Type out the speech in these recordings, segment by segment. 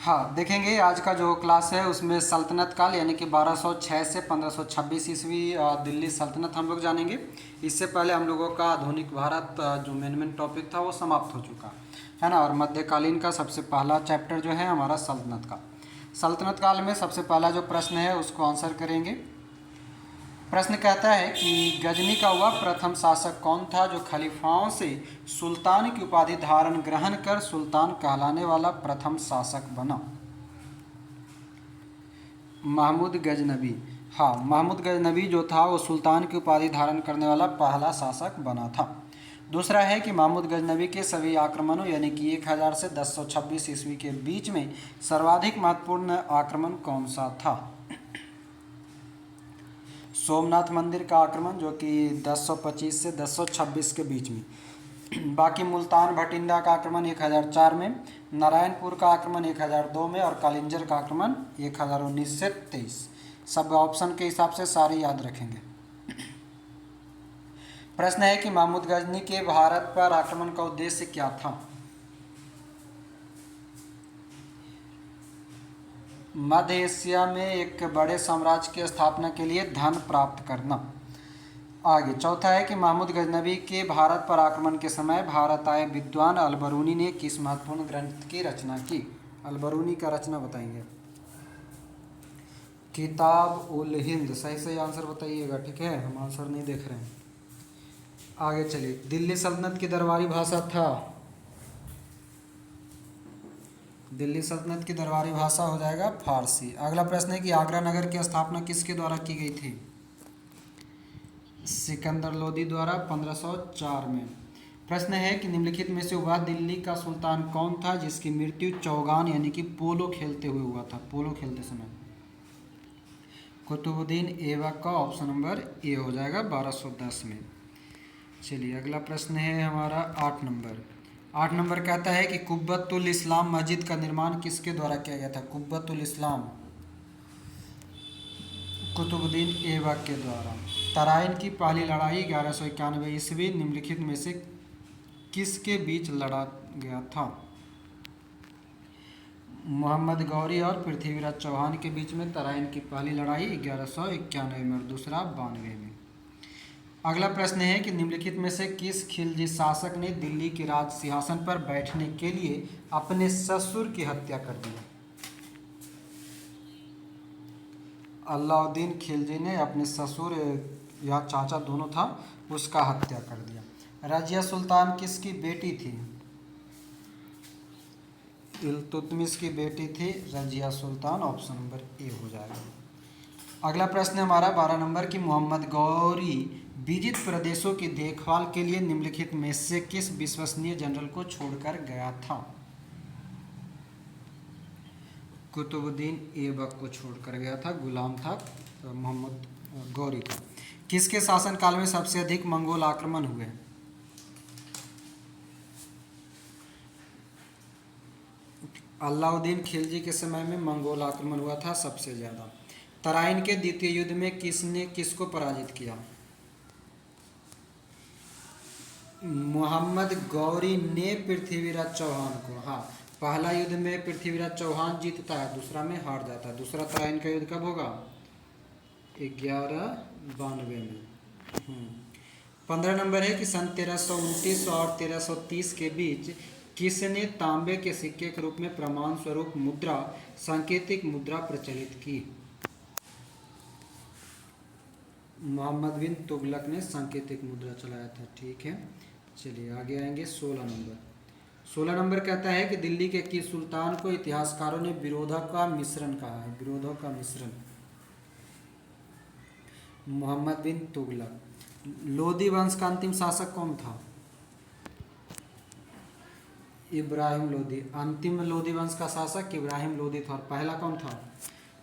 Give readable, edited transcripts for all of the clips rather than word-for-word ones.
हाँ, देखेंगे आज का जो क्लास है उसमें सल्तनत काल यानी कि 1206 से 1526 ईस्वी दिल्ली सल्तनत हम लोग जानेंगे। इससे पहले हम लोगों का आधुनिक भारत जो मेन टॉपिक था वो समाप्त हो चुका है ना। और मध्यकालीन का सबसे पहला चैप्टर जो है हमारा सल्तनत का। सल्तनत काल में सबसे पहला जो प्रश्न है उसको आंसर करेंगे। प्रश्न कहता है कि गजनी का वह प्रथम शासक कौन था जो खलीफाओं से सुल्तान की उपाधि धारण ग्रहण कर सुल्तान कहलाने वाला प्रथम शासक बना। महमूद गजनबी। हाँ, महमूद गजनबी जो था वो सुल्तान की उपाधि धारण करने वाला पहला शासक बना था। दूसरा है कि महमूद गजनबी के सभी आक्रमणों यानी कि 1000 से 1026 ईस्वी के बीच में सर्वाधिक महत्वपूर्ण आक्रमण कौन सा था। सोमनाथ मंदिर का आक्रमण जो कि 1025 से 1026 के बीच में। बाकी मुल्तान भटिंडा का आक्रमण 1004 में, नारायणपुर का आक्रमण 1002 में और कालिंजर का आक्रमण 1019 से 23। सब ऑप्शन के हिसाब से सारे याद रखेंगे। प्रश्न है कि महमूद गजनी के भारत पर आक्रमण का उद्देश्य क्या था। मध्य एशिया में एक बड़े साम्राज्य की स्थापना के लिए धन प्राप्त करना। आगे चौथा है कि महमूद गजनबी के भारत पर आक्रमण के समय भारत आए विद्वान अलबरूनी ने किस महत्वपूर्ण ग्रंथ की रचना की। अलबरूनी का रचना बताएंगे। किताब उल हिंद। सही सही आंसर बताइएगा, ठीक है, हम आंसर नहीं देख रहे हैं। आगे चलिए, दिल्ली सल्तनत की दरबारी भाषा था। दिल्ली सल्तनत की दरबारी भाषा हो जाएगा फारसी। अगला प्रश्न है कि आगरा नगर की स्थापना किसके द्वारा की गई थी। सिकंदर लोदी द्वारा 1504 में। प्रश्न है कि निम्नलिखित में से वह दिल्ली का सुल्तान कौन था जिसकी मृत्यु चौगान यानी कि पोलो खेलते हुए हुआ था। पोलो खेलते समय। कुतुबुद्दीन ऐबक का ऑप्शन नंबर ए हो जाएगा 1210 में। चलिए अगला प्रश्न है हमारा 8 नंबर। 8 नंबर कहता है कि कुब्बतुल इस्लाम मस्जिद का निर्माण किसके द्वारा किया गया था। कुब्बतुल इस्लाम कुतुबुद्दीन ऐबक के द्वारा। तराइन की पहली लड़ाई 1191 ईस्वी निम्नलिखित में से किसके बीच लड़ा गया था। मोहम्मद गौरी और पृथ्वीराज चौहान के बीच में तराइन की पहली लड़ाई 1191 में और दूसरा 92 में। अगला प्रश्न है कि निम्नलिखित में से किस खिलजी शासक ने दिल्ली के राज सिंहासन पर बैठने के लिए अपने ससुर की हत्या कर दी। अलाउद्दीन खिलजी ने अपने ससुर या चाचा दोनों था उसका हत्या कर दिया। रजिया सुल्तान किसकी बेटी थी। इल्तुतमिश की बेटी थी रजिया सुल्तान। ऑप्शन नंबर ए हो जाएगा। अगला प्रश्न हमारा 12 नंबर की मोहम्मद गौरी विजित प्रदेशों की देखभाल के लिए निम्नलिखित में से किस विश्वसनीय जनरल को छोड़कर गया था। कुतुबुद्दीन ऐबक को छोड़कर गया था, गुलाम था मोहम्मद गौरी का। किसके शासनकाल में सबसे अधिक मंगोल आक्रमण हुए। अलाउद्दीन खिलजी के समय में मंगोल आक्रमण हुआ था सबसे ज़्यादा। तराइन के द्वितीय युद्ध में किसने किसको पराजित किया। मोहम्मद गौरी ने पृथ्वीराज चौहान को। हाँ, पहला युद्ध में पृथ्वीराज चौहान जीतता है, दूसरा में हार जाता है। दूसरा तराइन का युद्ध कब होगा। 1192 में। 15 नंबर है कि सन 1329 और 1330 के बीच किसने तांबे के सिक्के के रूप में प्रमाण स्वरूप मुद्रा सांकेतिक मुद्रा प्रचलित की। मोहम्मद बिन तुगलक ने सांकेतिक मुद्रा चलाया था, ठीक है। चलिए आगे आएंगे 16 नंबर। 16 नंबर कहता है कि दिल्ली के किस सुल्तान को इतिहासकारों ने विरोधों का मिश्रण कहा है। विरोधों का मिश्रण। मोहम्मद बिन तुगलक। लोदी वंश का अंतिम शासक कौन था। इब्राहिम लोदी। अंतिम लोदी वंश का शासक इब्राहिम लोदी था। और पहला कौन था।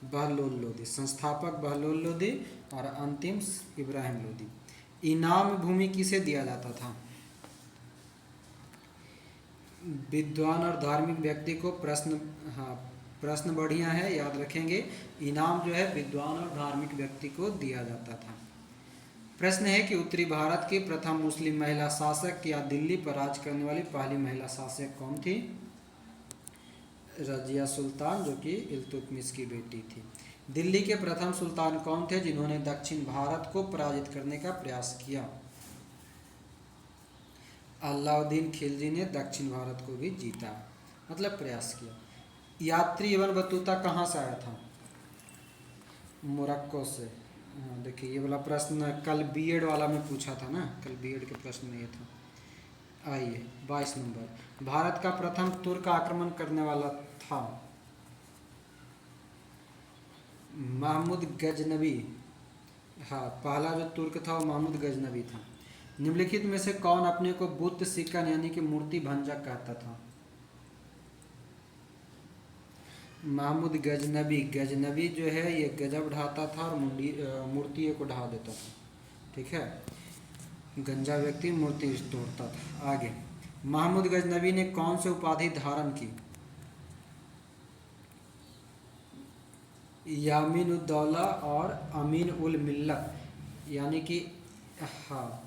बहलोल लोदी। संस्थापक बहलोल लोदी और अंतिम इब्राहिम लोदी। इनाम भूमि किसे दिया जाता था। विद्वान और धार्मिक व्यक्ति को। प्रश्न, हाँ प्रश्न बढ़िया है, याद रखेंगे। इनाम जो है विद्वान और धार्मिक व्यक्ति को दिया जाता था। प्रश्न है कि उत्तरी भारत की प्रथम मुस्लिम महिला शासक या दिल्ली पर राज करने वाली पहली महिला शासक कौन थी। रजिया सुल्तान, जो कि इल्तुतमिश की बेटी थी। दिल्ली के प्रथम सुल्तान कौन थे जिन्होंने दक्षिण भारत को पराजित करने का प्रयास किया? अलाउद्दीन खिलजी ने दक्षिण भारत को भी जीता, मतलब प्रयास किया। यात्री इब्न बतूता कहाँ से आया था? मोरक्को से। हाँ देखिए, ये वाला प्रश्न कल बीएड वाला में पूछा था ना, कल बीएड के प्रश्न में ये था। आइए 22 नंबर, भारत का प्रथम तुर्क आक्रमण करने वाला था? महमूद गजनबी। हाँ, पहला जो तुर्क था वो महमूद गजनबी था। निम्नलिखित में से कौन अपने को बुद्ध सिक्कन यानी कि मूर्ति भंजक कहता था? महमूद गजनबी। गजनबी जो है ये गजब ढाता था और मूर्ति को ढा देता था, ठीक है। गंजा व्यक्ति मूर्ति तोड़ता था। आगे, महमूद गजनबी ने कौन सी उपाधि धारण की? यामीन उद दौला और अमीन उल मिल्लत, यानी कि हाँ,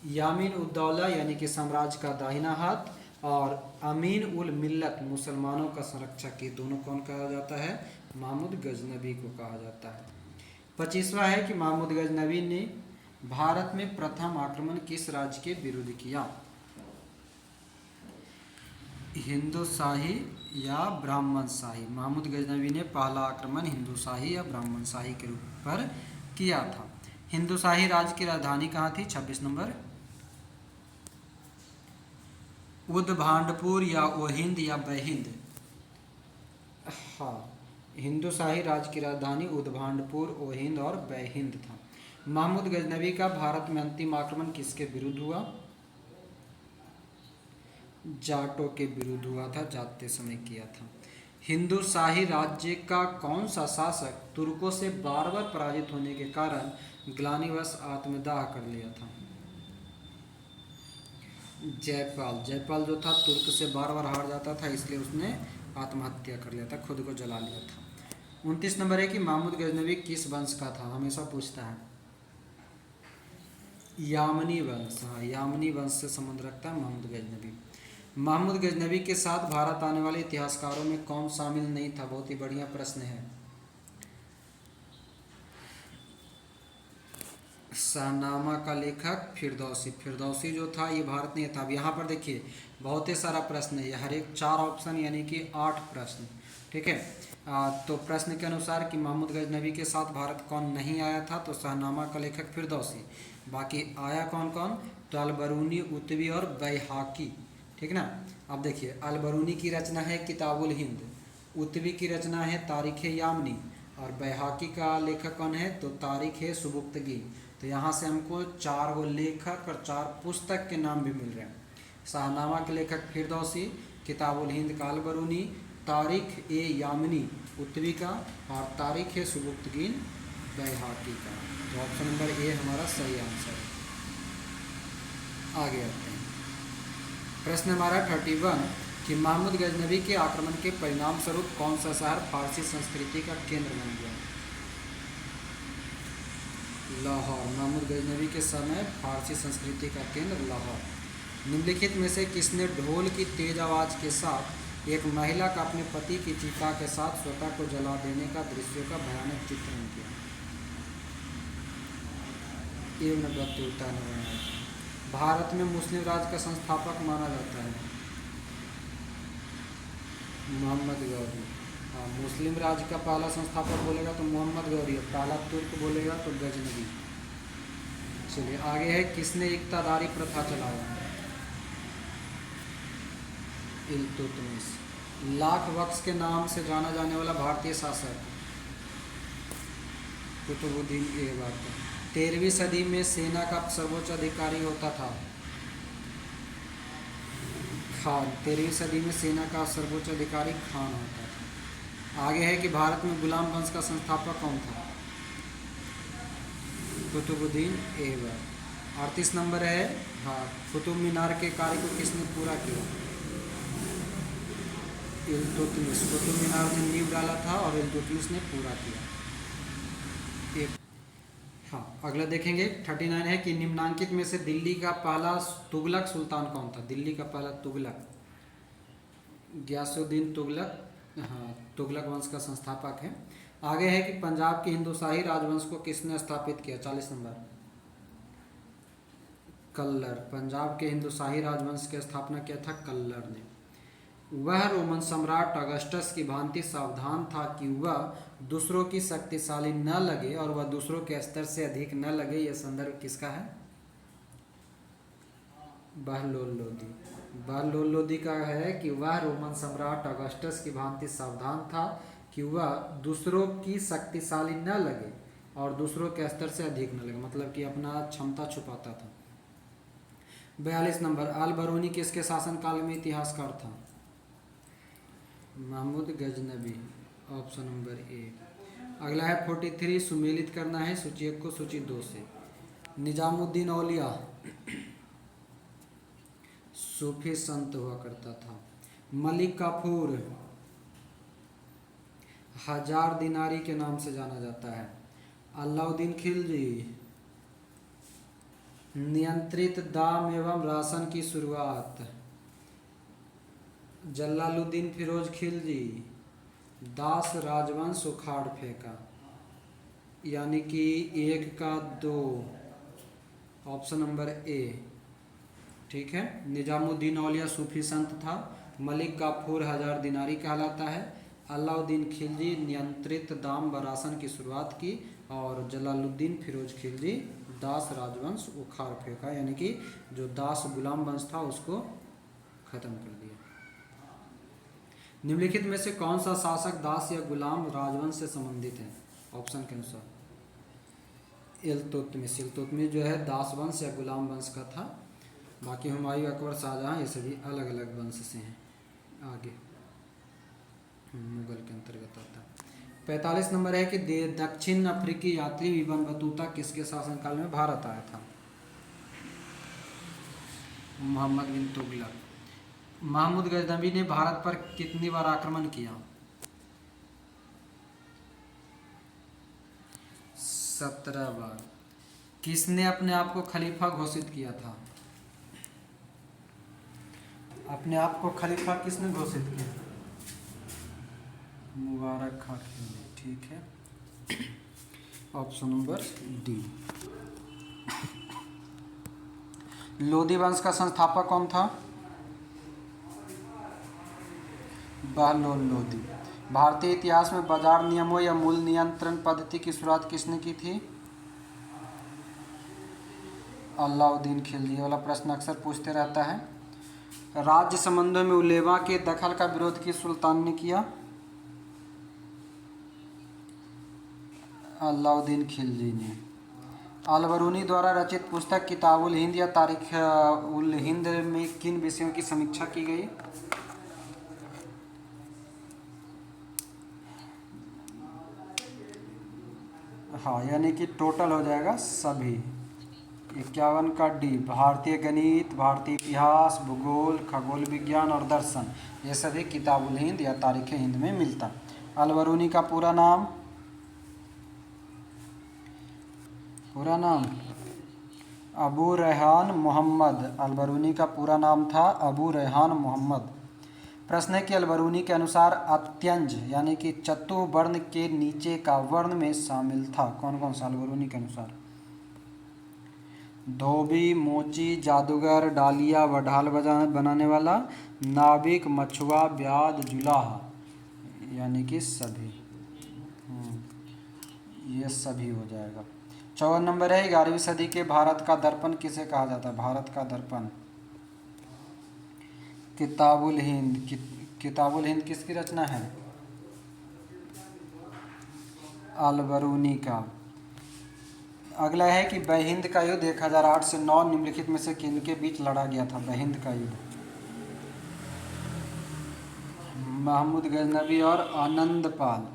यामीन उद दौला यानी कि साम्राज्य का दाहिना हाथ, और अमीन उल मिल्लत मुसलमानों का संरक्षक, ये दोनों कौन कहा जाता है? महमूद गजनबी को कहा जाता है। 25वां है कि महमूद गजनबी ने भारत में प्रथम आक्रमण किस राज्य के विरुद्ध किया? हिंदूशाही या ब्राह्मण शाही? महमूद गजनबी ने पहला आक्रमण हिंदूशाही या ब्राह्मण शाही के रूप पर किया था। हिंदूशाही राज्य की राजधानी कहाँ थी? 26 नंबर, उदभांडपुर या ओहिंद या बहिंद? हाँ, हिंदूशाही राज्य की राजधानी उदभांडपुर, ओहिंद और बहिंद था। महमूद गजनबी का भारत में अंतिम आक्रमण किसके विरुद्ध हुआ? जाटों के विरुद्ध हुआ था, जाते समय किया था। हिंदूशाही राज्य का कौन सा शासक तुर्कों से बार बार पराजित होने के कारण ग्लानिवश आत्मदाह कर लिया था? जयपाल। जयपाल जो था तुर्क से बार बार हार जाता था, इसलिए उसने आत्महत्या कर लिया था, खुद को जला लिया था। 29 नंबर है कि महमूद गजनबी किस वंश का था? हमेशा पूछता है। यामनी वंश। हाँ, यामनी वंश से संबंध रखता है महमूद गजनबी। महमूद गजनबी के साथ भारत आने वाले इतिहासकारों में कौन शामिल नहीं था? बहुत ही बढ़िया प्रश्न है। शाहनामा का लेखक फिरदौसी। फिरदौसी जो था ये भारत नहीं था। अब यहाँ पर देखिए बहुत ही सारा प्रश्न है, हर एक 4 ऑप्शन यानी कि 8 प्रश्न, ठीक है। तो प्रश्न के अनुसार कि महमूद गजनबी के साथ भारत कौन नहीं आया था, तो शाहनामा का लेखक फिरदौसी। बाकी आया कौन कौन? तो अलबरूनी, उतवी और बैहाकी, ठीक ना। अब देखिए अलबरूनी की रचना है किताबुल हिंद, उतवी की रचना है तारीख़ यामनी, और बैहाकी का लेखक कौन है? तो तारीख़ सुबुक्तगी। तो यहाँ से हमको 4 गो लेखक और 4 पुस्तक के नाम भी मिल रहे हैं। शाहनामा के लेखक फिरदौसी, किताबुल हिंद का अलबरूनी, तारीख़ यामनी उतवी का, और तारीख़ सुबुक्तगीन बैहाकी का। तो ऑप्शन नंबर ए हमारा सही आंसर है। आगे आते हैं, प्रश्न हमारा 31 कि महमूद गजनबी के आक्रमण के परिणाम स्वरूप कौन सा शहर फारसी संस्कृति का केंद्र बन गया? लाहौर। महमूद गजनबी के समय फारसी संस्कृति का केंद्र लाहौर। निम्नलिखित में से किसने ढोल की तेज आवाज़ के साथ एक महिला का अपने पति की चिता के साथ स्वतः को जला देने का दृश्यों का भयानक चित्रण किया? इब्न बतूता ने बनाया। भारत में मुस्लिम राज्य का संस्थापक माना जाता है मोहम्मद गौरी। हाँ, मुस्लिम राज्य का पहला संस्थापक बोलेगा तो मोहम्मद गौरी, पहला तुर्क बोलेगा तो गजनबी। चलिए आगे है, किसने इक्तादारी प्रथा चलाया? इल्तुतमिश। लाख बख्श के नाम से जाना जाने वाला भारतीय शासक? कुतुबुद्दीन ऐबक। 13वीं सदी में सेना का सर्वोच्च अधिकारी होता था खान। 13वीं सदी में सेना का सर्वोच्च अधिकारी खान होता था। आगे है कि भारत में गुलाम वंश का संस्थापक कौन था? कुतुबुद्दीन ऐबक। 38 नंबर है, हाँ, कुतुब मीनार के कार्य को किसने पूरा किया? इल्तुतमिश। कुतुब मीनार ने नींव डाला था और इल्तुतमिश ने पूरा किया। हाँ, अगला देखेंगे 39 है कि निम्नांकित में से दिल्ली का पहला तुगलक सुल्तान कौन था? दिल्ली का पहला तुगलक गियासुद्दीन तुगलक, हाँ तुगलक वंश का संस्थापक है। आगे है कि पंजाब के हिंदुशाही राजवंश को किसने स्थापित किया, 40 नंबर। कल्लर, पंजाब के हिंदुशाही राजवंश की स्थापना किया था कल्लर ने। वह रोमन सम्राट अगस्टस की भांति सावधान था कि वह दूसरों की शक्तिशाली न लगे और वह दूसरों के स्तर से अधिक न लगे। यह संदर्भ किसका है, बहलोल लोदी। बहलोल लोदी का है कि वह रोमन सम्राट अगस्टस की भांति सावधान था कि वह दूसरों की शक्तिशाली न लगे और दूसरों के स्तर से अधिक न लगे, मतलब कि अपना क्षमता छुपाता था। 42 नंबर, अल बरूनी किसके शासनकाल में इतिहासकार था, Mahmud Ghaznavi, option number A. अगला है 43, सुमेलित करना है सूची 1 को सूची 2 से। निजामुद्दीन औलिया सूफी संत हुआ करता था। मलिक काफूर 1000 दिनारी के नाम से जाना जाता है। अलाउद्दीन खिलजी नियंत्रित दाम एवं राशन की शुरुआत। जलालुद्दीन फिरोज खिलजी दास राजवंश उखाड़ फेंका, यानी कि 1 का 2, ऑप्शन नंबर ए, ठीक है। निजामुद्दीन औलिया सूफी संत था। मलिक काफूर 1000 दिनारी कहलाता है। अलाउद्दीन खिलजी नियंत्रित दाम व राशन की शुरुआत की और जलालुद्दीन फिरोज खिलजी दास राजवंश उखाड़ फेंका, यानी कि जो दास गुलाम वंश था उसको खत्म कर दिया। निम्नलिखित में से कौन सा शासक दास या गुलाम राजवंश से संबंधित है, ऑप्शन के अनुसार। इल्तुतमिश जो है दास वंश या गुलाम वंश का था। बाकी हुमायूं, अकबर, शाहजहां ये सभी अलग अलग वंश से हैं। आगे मुगल के अंतर्गत आता है। 45 नंबर है कि दक्षिण अफ्रीकी यात्री इब्न बतूता किसके शासनकाल में भारत आया था, मोहम्मद बिन तुगलक। महमूद गजनबी ने भारत पर कितनी बार आक्रमण किया, 17 बार। किसने अपने आप को खलीफा घोषित किया था, अपने आप को खलीफा किसने घोषित किया, मुबारक खां खिलजी, ठीक है, ऑप्शन नंबर डी। लोदी वंश का संस्थापक कौन था, बहलोल लोदी। भारतीय इतिहास में बाजार नियमों या मूल्य नियंत्रण पद्धति की शुरुआत किसने की थी, अलाउद्दीन खिलजी। वाला प्रश्न अक्सर पूछते रहता है। राज्य संबंधों में उलेमा के दखल का विरोध किस सुल्तान ने किया, अलाउद्दीन खिलजी ने। अल बरूनी द्वारा रचित पुस्तक किताबुल हिंद या तारीख उल हिंद में किन विषयों की समीक्षा की गई, हाँ, यानी कि टोटल हो जाएगा सभी। 51 का डी, भारतीय गणित, भारतीय इतिहास, भूगोल, खगोल विज्ञान और दर्शन, ये सभी किताबुल हिंद या तारीख हिंद में मिलता। अल बरूनी का पूरा नाम अबू रेहान मोहम्मद। अल बरूनी का पूरा नाम था अबू रेहान मोहम्मद। प्रश्न है कि अल बरूनी के अनुसार अत्यंज यानी कि चतुवर्ण के नीचे का वर्ण में शामिल था, कौन कौन सा अल बरूनी के अनुसार, धोबी, मोची, जादूगर, डालिया व ढाल बनाने वाला, नाविक, मछुआ, ब्याज, जुलाहा, यानी कि सभी। ये सभी हो जाएगा। 54 नंबर है 11वीं सदी के भारत का दर्पण किसे कहा जाता है, भारत का दर्पण, किताबुल हिंद। किताबुल हिंद किसकी रचना है, अल बरूनी का। अगला है कि बहिंद का युद्ध 1008 से 9 निम्नलिखित में से किनके बीच लड़ा गया था, बहिंद का युद्ध, महमूद गजनबी और आनंदपाल,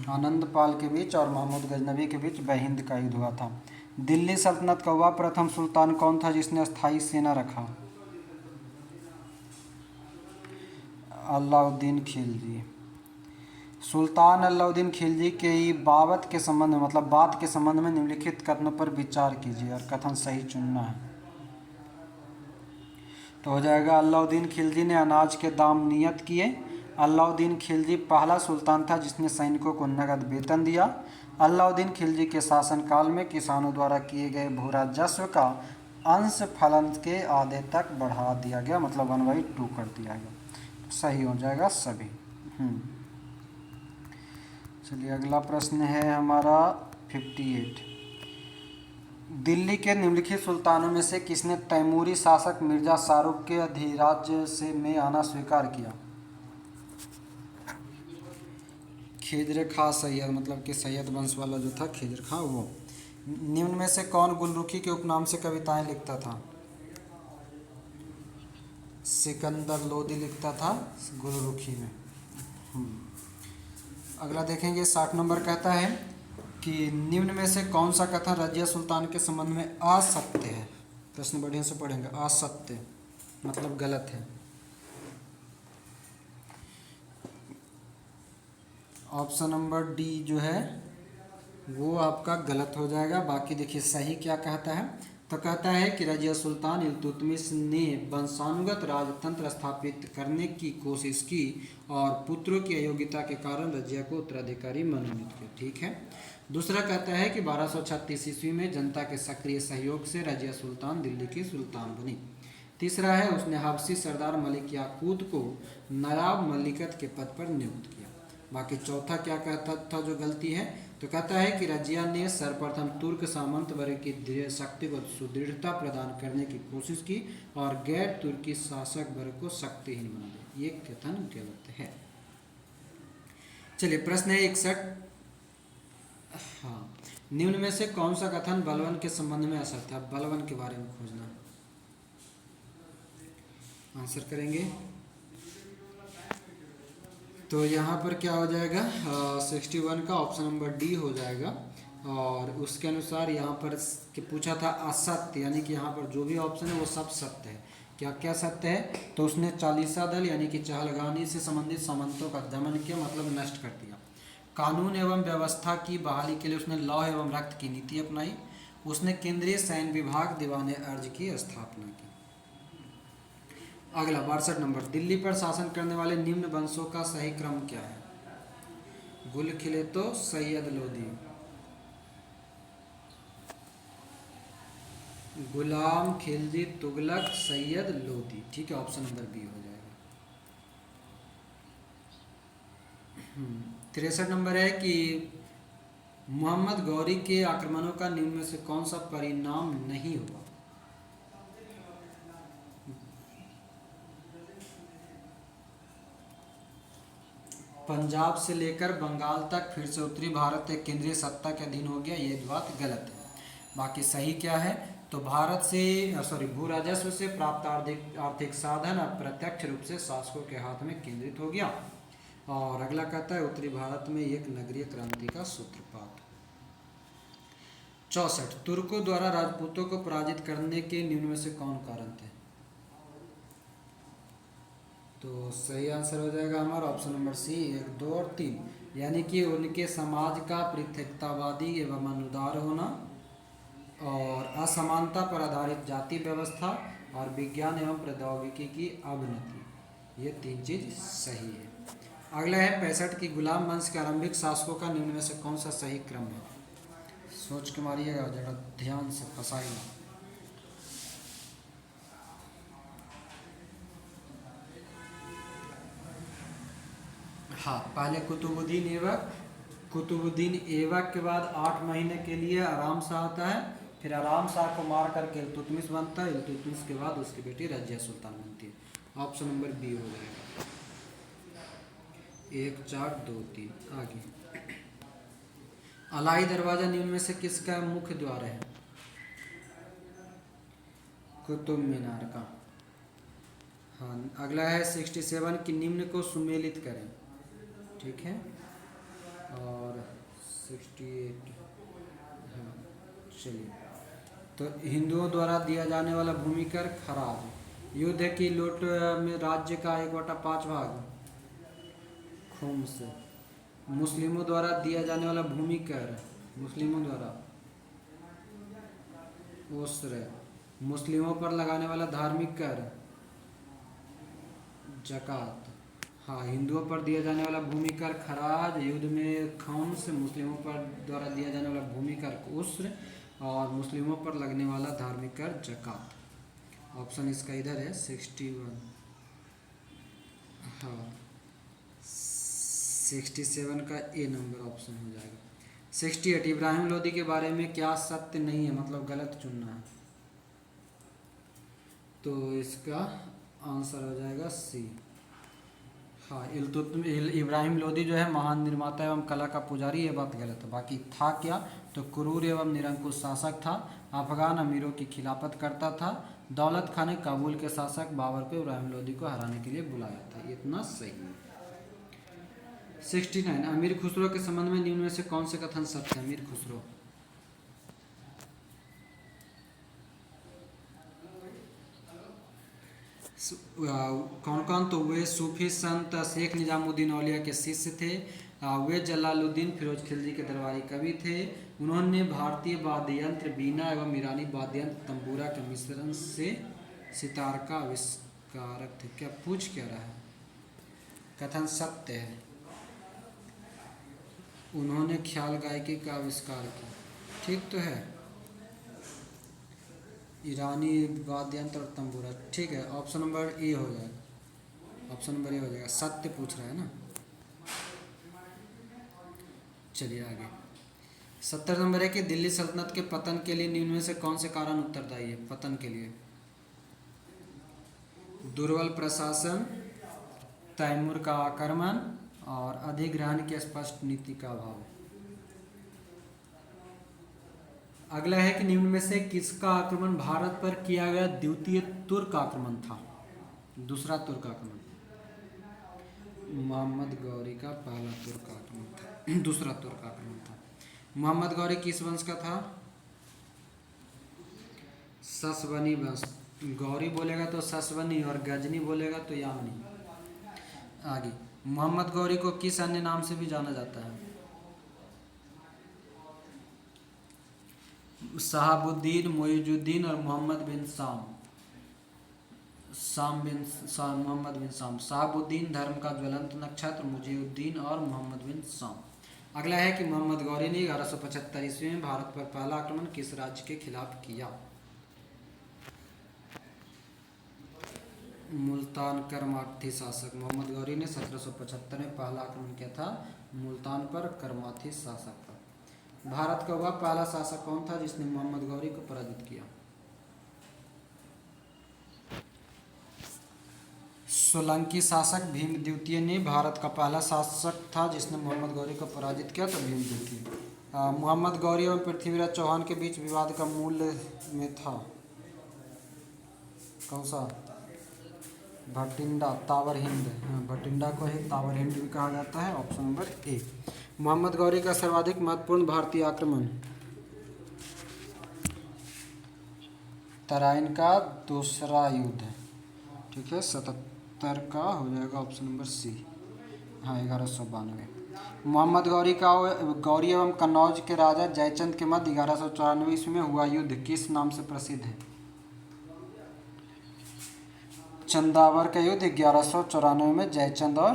आनंदपाल के बीच और महमूद गजनबी के बीच बहिंद का युद्ध हुआ था। दिल्ली सल्तनत का वह प्रथम सुल्तान कौन था जिसने स्थायी सेना रखा, अलाउद्दीन खिलजी। सुल्तान अलाउद्दीन खिलजी के बाबत के संबंध में, मतलब बात के संबंध में निम्नलिखित कथनों पर विचार कीजिए और कथन सही चुनना है। तो हो जाएगा अलाउद्दीन खिलजी ने अनाज के दाम नियत किए। अलाउद्दीन खिलजी पहला सुल्तान था जिसने सैनिकों को नगद वेतन दिया। अलाउद्दीन खिलजी के शासनकाल में किसानों द्वारा किए गए भू राजस्व का अंश फलन के आधे तक बढ़ा दिया गया, मतलब 1/2 कर दिया गया। सही हो जाएगा सभी। चलिए अगला प्रश्न है हमारा 58। दिल्ली के निम्नलिखित सुल्तानों में से किसने तैमूरी शासक मिर्जा शाहरुख के अधिराज्य से में आना स्वीकार किया? खिजर खां सैयद, मतलब कि सैयद वंश वाला जो था खिजर खां वो। निम्न में से कौन गुलरुखी के उपनाम से कविताएं लिखता था? सिकंदर लोदी लिखता था गुलरुखी में। अगला देखेंगे 60 नंबर कहता है कि निम्न में से कौन सा कथन रजिया सुल्तान के संबंध में असत्य है? प्रश्न बढ़िया से पढ़ेंगे। असत्य मतलब गलत है। ऑप्शन नंबर डी जो है वो आपका गलत हो जाएगा। बाकी देखिए सही क्या कहता है, तो कहता है कि रजिया सुल्तान इल्तुतमिश ने वंशानुगत राजतंत्र स्थापित करने की कोशिश की और पुत्रों की अयोग्यता के कारण रजिया को उत्तराधिकारी मनोनीत किया। ठीक है। दूसरा कहता है कि 1236 ईस्वी में जनता के सक्रिय सहयोग से रजिया सुल्तान दिल्ली की सुल्तान बनी। तीसरा है उसने हबशी सरदार मलिक याकूत को नवाब मलिकत के पद पर नियुक्त किया। बाकी चौथा क्या कहता था जो गलती है, तो कहता है कि रजिया ने सर्वप्रथम तुर्क सामंत वर्ग की शक्ति को सुदृढ़ता प्रदान करने की कोशिश की और गैर तुर्की शासक वर्ग को शक्तिहीन बना दिया। ये कथन गलत है। चलिए प्रश्न है 61। हाँ, निम्न में से कौन सा कथन बलवन के संबंध में असत्य है? बलवन के बारे में खोजना, आंसर करेंगे। तो यहाँ पर क्या हो जाएगा 61 का ऑप्शन नंबर डी हो जाएगा। और उसके अनुसार यहाँ पर कि पूछा था असत्य, यानी कि यहाँ पर जो भी ऑप्शन है वो सब सत्य है। क्या क्या सत्य है, तो उसने चालीसा दल यानी कि चहलगानी से संबंधित सामंतों का दमन किया, मतलब नष्ट कर दिया। कानून एवं व्यवस्था की बहाली के लिए उसने लौह एवं रक्त की नीति अपनाई। उसने केंद्रीय सैन्य विभाग दीवाने अर्ज की स्थापना की। अगला 62 नंबर, दिल्ली पर शासन करने वाले निम्न वंशों का सही क्रम क्या है? गुल खिले तो सैयद लोदी, गुलाम खिलजी तुगलक सैयद लोदी। ठीक है, ऑप्शन नंबर बी हो जाएगा। 63 नंबर है कि मोहम्मद गौरी के आक्रमणों का निम्न में से कौन सा परिणाम नहीं हुआ? पंजाब से लेकर बंगाल तक फिर से उत्तरी भारत एक केंद्रीय सत्ता के अधीन हो गया, ये बात गलत है। बाकी सही क्या है, तो भारत से भू राजस्व से प्राप्त आर्थिक साधन अप्रत्यक्ष रूप से शासकों के हाथ में केंद्रित हो गया। और अगला कहता है उत्तरी भारत में एक नगरीय क्रांति का सूत्रपात। 64, तुर्कों द्वारा राजपूतों को पराजित करने के निम्न में से कौन कारण थे? तो सही आंसर हो जाएगा हमारा ऑप्शन नंबर सी 1, 2 और 3, यानी कि उनके समाज का पृथकतावादी एवं अनुदार होना और असमानता पर आधारित जाति व्यवस्था और विज्ञान एवं प्रौद्योगिकी की अवनति, ये 3 चीज सही है। अगला है 65 की गुलाम वंश के आरंभिक शासकों का निम्न में से कौन सा सही क्रम है? सोच के मारिएगा, जरा ध्यान से फंसाइएगा। हाँ, पहले कुतुबुद्दीन ऐबक के बाद 8 महीने के लिए आराम शाह आता है, फिर आराम शाह को मार करके इल्तुतमिश बनता है। इल्तुतमिश के बाद उसकी बेटी रजिया सुल्तान बनती है। ऑप्शन नंबर बी हो जाएगा। 1, 4, 2, 3 आगे। अलाई दरवाजा निम्न में से किसका मुख्य द्वार है? कुतुब मीनार का। हाँ, अगला है 67 की निम्न को सुमेलित करें। ठीक है, और 68, हाँ चलिए। तो हिंदुओं द्वारा दिया जाने वाला भूमि कर खराज, युद्ध की लूट में राज्य का 1/5 भाग खुम्स, मुस्लिमों द्वारा दिया जाने वाला भूमि कर, मुस्लिमों द्वारा ओस्र, मुस्लिमों पर लगाने वाला धार्मिक कर जकात। हाँ, हिंदुओं पर दिया जाने वाला भूमि कर खराज, युद्ध में खम्स, मुस्लिमों पर द्वारा दिया जाने वाला भूमि कर उस्र, और मुस्लिमों पर लगने वाला धार्मिक कर जकात। ऑप्शन इसका इधर है 61। हाँ, 67 का ए नंबर ऑप्शन हो जाएगा। 68, इब्राहिम लोदी के बारे में क्या सत्य नहीं है, मतलब गलत चुनना है, तो इसका आंसर हो जाएगा सी। हाँ, इब्राहिम लोदी जो है महान निर्माता एवं कला का पुजारी, ये बात गलत है। बाकी था क्या, तो क्रूर एवं निरंकुश शासक था, अफगान अमीरों की खिलाफत करता था, दौलत खां ने काबुल के शासक बाबर को इब्राहिम लोदी को हराने के लिए बुलाया था। इतना सही है। 69, अमीर खुसरो के संबंध में निम्न में से कौन से कथन सत्य है। अमीर खुसरो, कौन कौन, तो वे सूफी संत शेख निजामुद्दीन औलिया के शिष्य थे, वे जलालुद्दीन फिरोज खिलजी के दरबारी कवि थे, उन्होंने भारतीय वाद्य यंत्र बीना एवं ईरानी वाद्य यंत्र तंबूरा के मिश्रण से सितार का आविष्कारक थे। क्या पूछ क्या रहा है, कथन सत्य है। उन्होंने ख्याल गायकी का आविष्कार किया, ठीक तो है। ईरानी वाद्य यंत्र और तंबूरा, ठीक है। ऑप्शन नंबर ए हो जाएगा, ऑप्शन नंबर ए हो जाएगा। सत्य पूछ रहा है ना। चलिए आगे। 70 नंबर है कि दिल्ली सल्तनत के पतन के लिए निम्न में से कौन से कारण उत्तरदायी है। पतन के लिए दुर्बल प्रशासन, तैमूर का आक्रमण, और अधिग्रहण की स्पष्ट नीति का अभाव। अगला है कि निम्न में से किसका आक्रमण भारत पर किया गया द्वितीय तुर्क आक्रमण था। दूसरा तुर्क आक्रमण मोहम्मद गौरी का पहला तुर्क आक्रमण था, दूसरा तुर्क आक्रमण था। मोहम्मद गौरी किस वंश का था। ससवनी वंश। गौरी बोलेगा तो ससवनी, और गजनी बोलेगा तो यामनी। आगे, मोहम्मद गौरी को किस अन्य नाम से भी जाना जाता है। शहाबुद्दीन, मोइजुद्दीन और मोहम्मद बिन शाम। मोहम्मद बिन शाम। शहाबुद्दीन धर्म का ज्वलंत नक्षत्र, मुजीउद्दीन और मोहम्मद बिन शाम। अगला है कि मोहम्मद गौरी ने 1175 ईस्वी में भारत पर पहला आक्रमण किस राज्य के खिलाफ किया। मुल्तान करमाथी शासक। मोहम्मद गौरी ने 1775 में पहला आक्रमण किया था मुल्तान पर करमाथी शासक पर। भारत का वह पहला शासक कौन था जिसने मोहम्मद गौरी को पराजित किया। सोलंकी शासक भीम द्वितीय ने भारत का पहला शासक था जिसने मोहम्मद गौरी को पराजित किया, तो भीम द्वितीय। मोहम्मद गौरी एवं पृथ्वीराज चौहान के बीच विवाद का मूल में था कौन सा। भटिंडा, तावर हिंद। भटिंडा को ही तावर हिंद भी कहा जाता है। Option number A. Mohammad Ghori का सर्वाधिक महत्वपूर्ण भारतीय आक्रमण तराइन का दूसरा युद्ध, ठीक है। 77 का हो जाएगा ऑप्शन नंबर सी। हाँ, 1192। मोहम्मद गौरी एवं कन्नौज के राजा जयचंद के मध्य 1194 ईस्वी में हुआ युद्ध किस नाम से प्रसिद्ध है। चंदावर का युद्ध 1194 में जयचंद और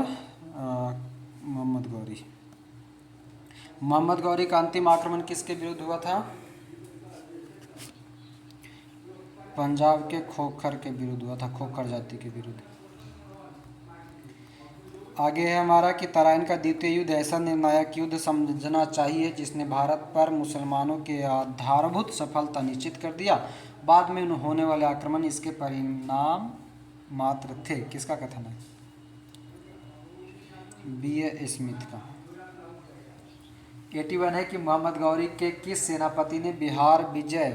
मोहम्मद गौरी। मोहम्मद गौरी का अंतिम आक्रमण किसके विरुद्ध हुआ था। पंजाब के खोखर के विरुद्ध हुआ था, खोखर जाति के विरुद्ध। आगे है हमारा कि तराइन का द्वितीय युद्ध ऐसा निर्णायक युद्ध समझना चाहिए जिसने भारत पर मुसलमानों के आधारभूत सफलता निश्चित कर दिया। बाद में होने वाले आक्रमण इसके परिणाम मात्र थे। किसका कथन है। B.A. स्मिथ का। 81 है कि मोहम्मद गौरी के किस सेनापति ने बिहार विजय,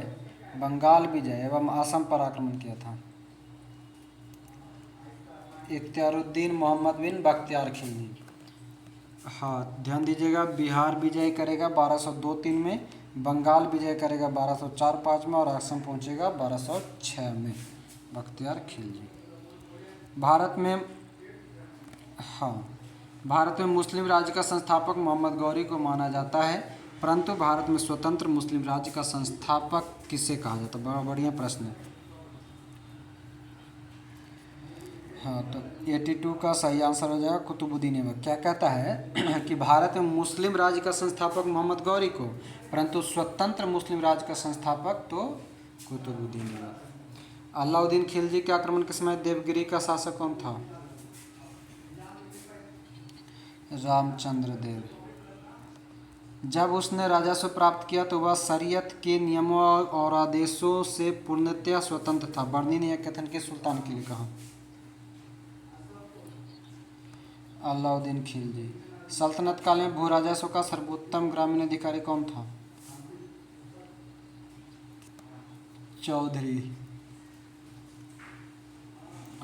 बंगाल विजय एवं असम पर आक्रमण किया था। इख्तियारुद्दीन मोहम्मद बिन बख्तियार खिलजी। हाँ, ध्यान दीजिएगा, बिहार विजय करेगा 1202-3 में, बंगाल विजय करेगा 1204-5 में, और असम पहुंचेगा 1206 में। बख्तियार खिलजी। भारत में मुस्लिम राज्य का संस्थापक मोहम्मद गौरी को माना जाता है, परंतु भारत में स्वतंत्र मुस्लिम राज्य का संस्थापक किसे कहा जाता है। बड़ा बढ़िया प्रश्न है। हाँ, तो 82 का सही आंसर हो जाएगा कुतुबुद्दीन ऐबक। क्या कहता है कि भारत में मुस्लिम राज्य का संस्थापक मोहम्मद गौरी को, परंतु स्वतंत्र मुस्लिम राज्य का संस्थापक तो कुतुबुद्दीन ऐबक। अलाउद्दीन खिलजी के आक्रमण के समय देवगिरी का शासक कौन था? रामचंद्र देव। जब उसने राजस्व प्राप्त किया तो वह शरीयत के नियमों और आदेशों से पूर्णतया स्वतंत्र था। बर्नी ने यह कथन के सुल्तान के लिए कहा। अलाउद्दीन खिलजी। सल्तनत काल में भू राजस्व का सर्वोत्तम ग्रामीण अधिकारी कौन था? चौधरी।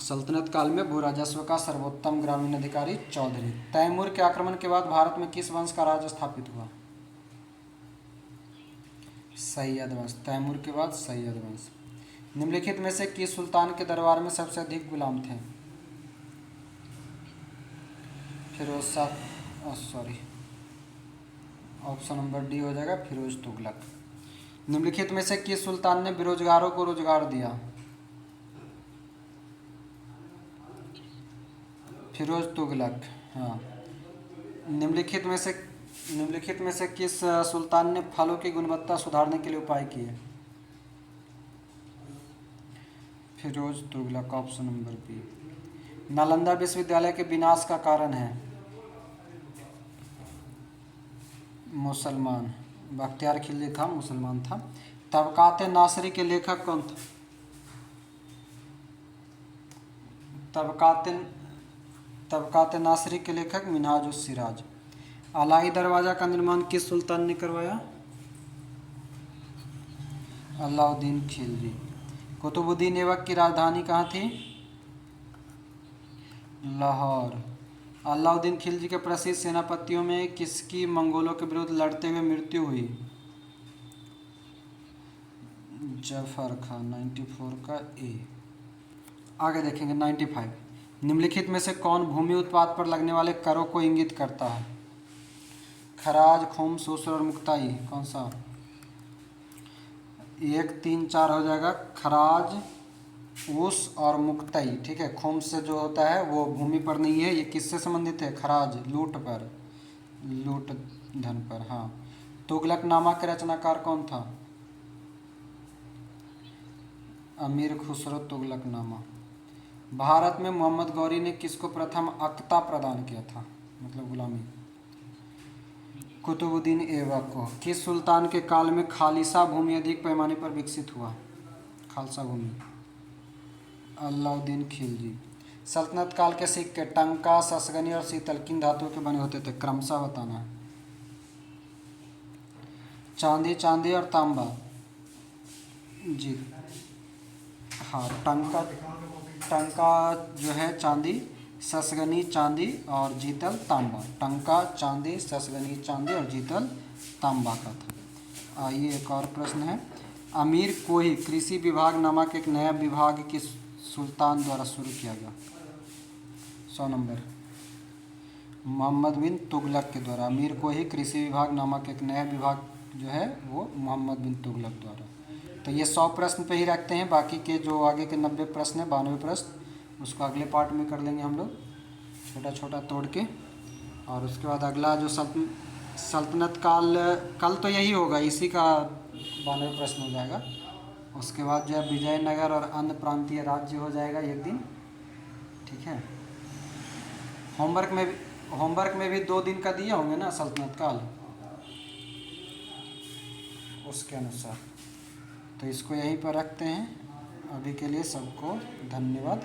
सल्तनत काल में भू राजस्व का सर्वोत्तम ग्रामीण अधिकारी चौधरी। तैमूर के आक्रमण के बाद भारत में किस वंश का राज स्थापित हुआ? सैयद वंश। तैमूर के बाद सैयद वंश। निम्नलिखित में से किस सुल्तान के दरबार में सबसे अधिक गुलाम थे? Firoz Shah, sorry, option number D हो जाएगा, फिरोज तुगलक। निम्नलिखित में से किस सुल्तान ने बेरोजगारों को रोजगार दिया? फिरोज तुगलक। हाँ। निम्नलिखित में से किस सुल्तान ने फलों की गुणवत्ता सुधारने के लिए उपाय किए? Firoz Tughlaq, option number B. Nalanda विश्वविद्यालय के विनाश का कारण है? मुसलमान। बख्तियार खिलजी था, मुसलमान था। तबकात नासरी के लेखक कौन था? तबकात नासरी के लेखक मिनहाजुस सिराज। अलाई दरवाज़ा का निर्माण किस सुल्तान ने करवाया? अलाउद्दीन खिलजी। कुतुबुद्दीन ऐबक की राजधानी कहाँ थी? लाहौर। अलाउद्दीन खिलजी के प्रसिद्ध सेनापतियों में किसकी मंगोलों के विरुद्ध लड़ते हुए मृत्यु हुई? जफर खान। 94 का ए। आगे देखेंगे 95। निम्नलिखित में से कौन भूमि उत्पाद पर लगने वाले करों को इंगित करता है? खराज, खुम्स, उस्र और मुक्ताई। कौन सा? 1, 3, 4 हो जाएगा। खराज, उस और मुक्ताई। ठीक है। खुम्स से जो होता है वो भूमि पर नहीं है, ये किससे संबंधित है? खराज, लूट पर, लूट धन पर। हाँ। तुगलकनामा के रचनाकार कौन था? अमीर खुसरो तुगलकनामा। भारत में मोहम्मद गौरी ने किसको प्रथम अक्ता प्रदान किया था, मतलब गुलामी? कुतुबुद्दीन ऐबक को। किस सुल्तान के काल में खालिसा भूमि अधिक पैमाने पर विकसित हुआ? खालसा भूमि। अलाउद्दीन खिलजी। सल्तनत काल के सिक्के टंका, ससगनी और सीतल किन धातुओं के बने होते थे? क्रमशः बताना है। चांदी, चांदी और तांबा। जी हाँ। टंका जो है चांदी, ससगनी चांदी और जीतल तांबा। टंका चांदी, ससगनी चांदी और जीतल तांबा का था। आइए एक और प्रश्न है। अमीर कोही कृषि विभाग नामक एक नया विभाग किस सुल्तान द्वारा शुरू किया गया? 100 नंबर। मोहम्मद बिन तुगलक के द्वारा। अमीर कोही कृषि विभाग नामक एक नया विभाग जो है वो मोहम्मद बिन तुगलक द्वारा। तो ये 100 प्रश्न पे ही रखते हैं। बाकी के जो आगे के 90 प्रश्न हैं, 92 प्रश्न, उसको अगले पार्ट में कर लेंगे हम लोग, छोटा छोटा तोड़ के। और उसके बाद अगला जो सल्तनत काल, कल तो यही होगा, इसी का 92 प्रश्न हो जाएगा। उसके बाद जो है विजयनगर और अन्य प्रांतीय राज्य हो जाएगा एक दिन। ठीक है। होमवर्क में भी 2 दिन का दिए होंगे ना सल्तनत काल, उसके अनुसार। तो इसको यहीं पर रखते हैं। अभी के लिए सबको धन्यवाद।